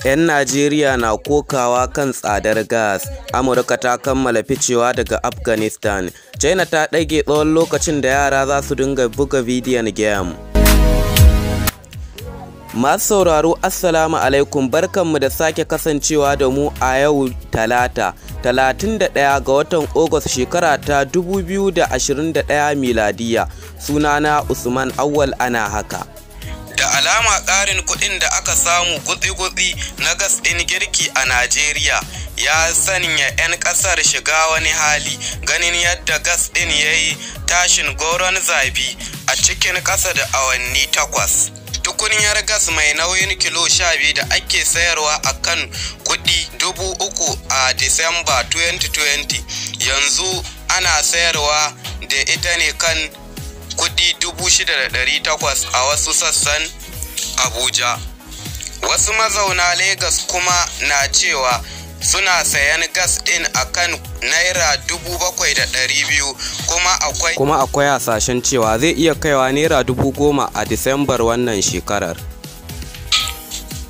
'Yan Najeriya na kokawa kan tsadar gas. Amurka ta kammala ficewa daga Afghanistan. China ta ɗage tsawon lokacin da yara za su dinga buga bidiyon game. Masu sauraro Assalamu alaikum, barkanmu da sake kasancewa da mu a yau Talata 31 ga watan Agusta shekara ta 2021 miladiya. Sunana Usman Awwal ana haka. Da alama ƙarin kuɗin da aka samu gutsi-gutsi na gas ɗin girki a Najeriya ya sanya 'yan ƙasar shiga wani hali, ganin yadda gas ɗin ya yi tashin goron zabi a cikin ƙasa da awanni 8. Tukunyar gas mai nauyin kilo 12 da ake sayarwa a kan kuɗi 3,000 a Disamba 2020 yanzu ana sayarwa da ita ne kan kuɗi 6,800 a wasu sassan Abuja. Wasu mazauna Legas kuma na cewa suna sayan gas ɗin akan naira 7,200 kuma akwai hasashen cewa zai iya kaiwa naira 10,000 a Disambar wannan shekarar.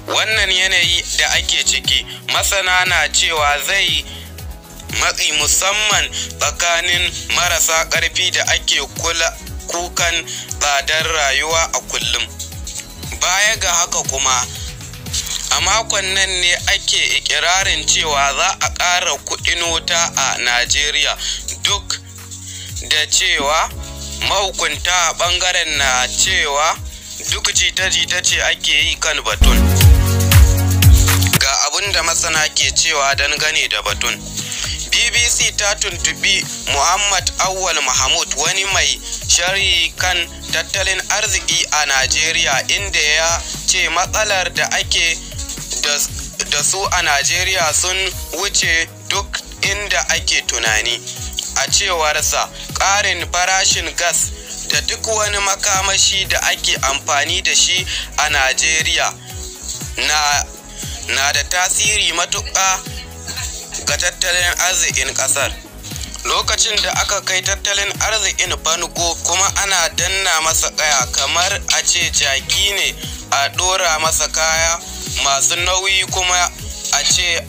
Wannan yanayi da ake ciki, masana na cewa zai matsi musamman tsakanin marasa ƙarfi da ake kukan tsadar rayuwa a kullum. Baya ga haka kuma, a makon nan ne ake ikirarin cewa za a ƙara kuɗin wuta a Najeriya, duk da cewa mahukunta a ɓangaren na cewa duk jita-jita ce ake yi kan batun. Ga abin da masana ke cewa dangane da batun. BBC ta tuntubi Muhammad Awwal Mahmud, wani mai sharhi kan tattalin arziki a Najeriya, inda ya ce matsalar da ake da su a Najeriya sun wuce duk inda ake tunani. A cewarsa, ƙarin farashin gas da duk wani makamashi da ake amfani da shi a Najeriya na da tasiri matuƙa ga tattalin arzikin ƙasar. Lokacin da aka kai tattalin arzikin bango kuma ana danna masa kaya, kamar a ce jaki ne a ɗora masa kaya masu nauyi, kuma a ce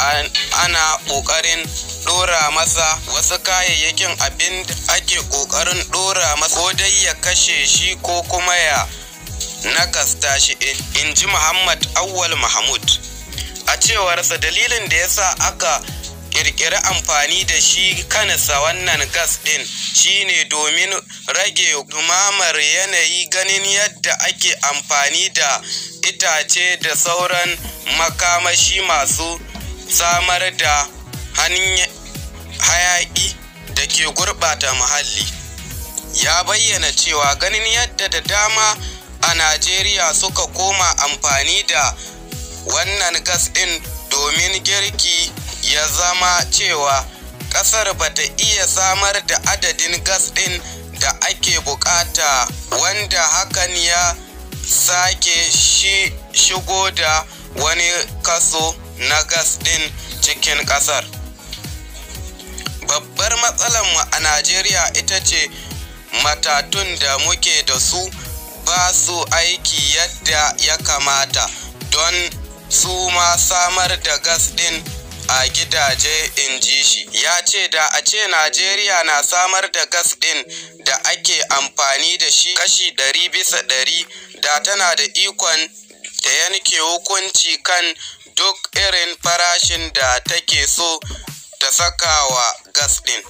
ana ƙoƙarin ɗora masa wasu kayayyakin abin da ake ƙoƙarin ɗora masa ko dai ya kashe shi ko kuma ya nakasta shi, in ji Muhammad Awwal Mahmud. A cewarsa, dalilin da yasa aka kirkiri amfani da shi kansa wannan gas ɗin shine domin rage dumamar yanayi, ganin yadda ake amfani da itace da sauran makamashi masu samar da hayaki da ke gurɓata muhalli. Ya bayyana cewa ganin yadda da dama a Najeriya suka koma amfani da wannan gas ɗin domin girki, ya zama cewa ƙasar bata iya samar da adadin gas ɗin da ake bukata, wanda hakan ya sake shigo da wani kaso na gas ɗin cikin ƙasar. Babbar matsalarmu a Najeriya ita ce matatun da muke da su ba su aiki yadda ya kamata don su ma samar da gas ɗin a gidaje, in ji shi. Ya ce da a ce Najeriya na samar da gas ɗin da ake amfani da shi kashi 100%, da tana da ikon ta yanke hukunci kan duk irin farashin da take so ta saka wa gas ɗin.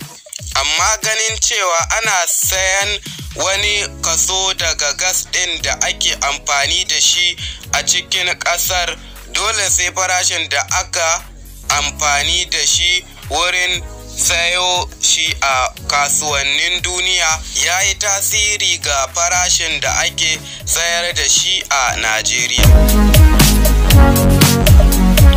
Amma ganin cewa ana sayan wani kaso daga gas ɗin da ake amfani da shi a cikin ƙasar, dole sai farashin da aka amfani da shi wurin sayo shi a kasuwannin duniya ya yi tasiri ga farashin da ake sayar da shi a Najeriya.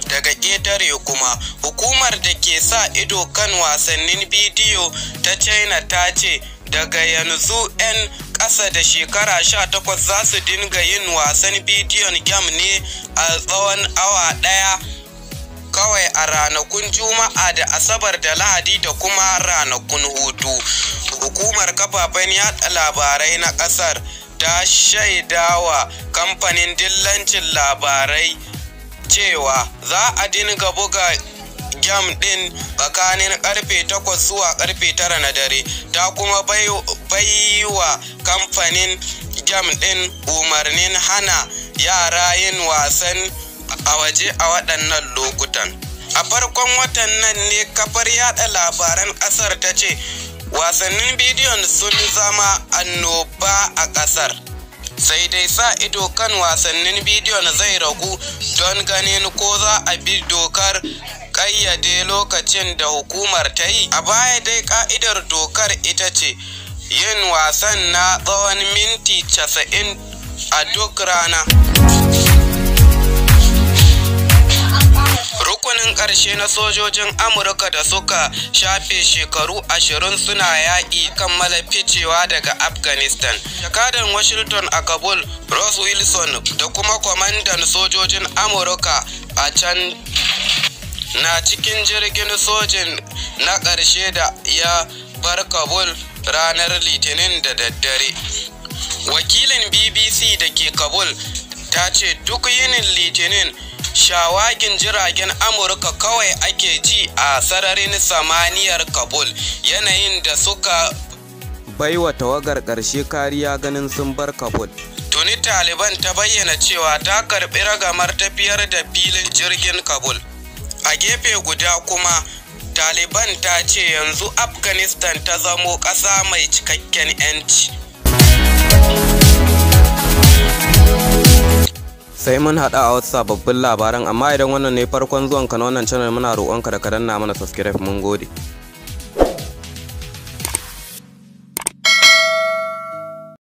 Daga ƙetare kuma, hukumar da ke sa ido kan wasannin bidiyo ta China ta ce daga yanzu 'yan ƙasa da shekara 18 za su dinga yin wasan bidiyon game ne a tsawon awa ɗaya kawai a ranakun Juma'a da Asabar da Lahadi da kuma ranakun hutu. Hukumar kafafen yaɗa labarai na ƙasar ta shaidawa kamfanin dillancin labarai cewa za a dinga buga gam ɗin tsakanin karfe 8 zuwa karfe 9 na dare. Ta kuma baiwa kamfanin gam ɗin umarnin hana yara yin wasan a waje a waɗannan lokutan. A farkon watan nan ne kafar yada labaran ƙasar ta ce wasannin bidiyon sun zama annoba a ƙasar. Sai dai sa ido kan wasannin bidiyon zai ragu don ganin ko za a bi dokar ƙayyade lokacin da hukumar ta yi. A baya dai ka'idar dokar ita ce yin wasan na tsawon minti 90 a duk rana. Rukunin ƙarshe na sojojin Amurka da suka shafe shekaru 20 suna yaƙi kammala ficewa daga Afghanistan. Jakadan Washington a Kabul, Ross Wilson, da kuma kwamandan sojojin Amurka a can na cikin jirgin sojin na ƙarshe da ya bar Kabul ranar Litinin da daddare. Wakilin BBC da ke Kabul ta ce duk yinin Litinin shawagin jiragen Amurka kawai ake ji a sararin samaniyar Kabul, yanayin da suka baiwa tawagar ƙarshe kariya ganin sun bar Kabul. Tuni Taliban ta bayyana cewa ta karɓi ragamar tafiyar da filin jirgin Kabul. A gefe guda kuma Taliban ta ce yanzu Afghanistan ta zamo ƙasa mai cikakken 'yanci. Sai mun haɗa a wasu sababbin labaran, amma idan wannan ne farkon zuwanka na wannan channel muna roƙonka da ka danna mana subscribe. Mun gode.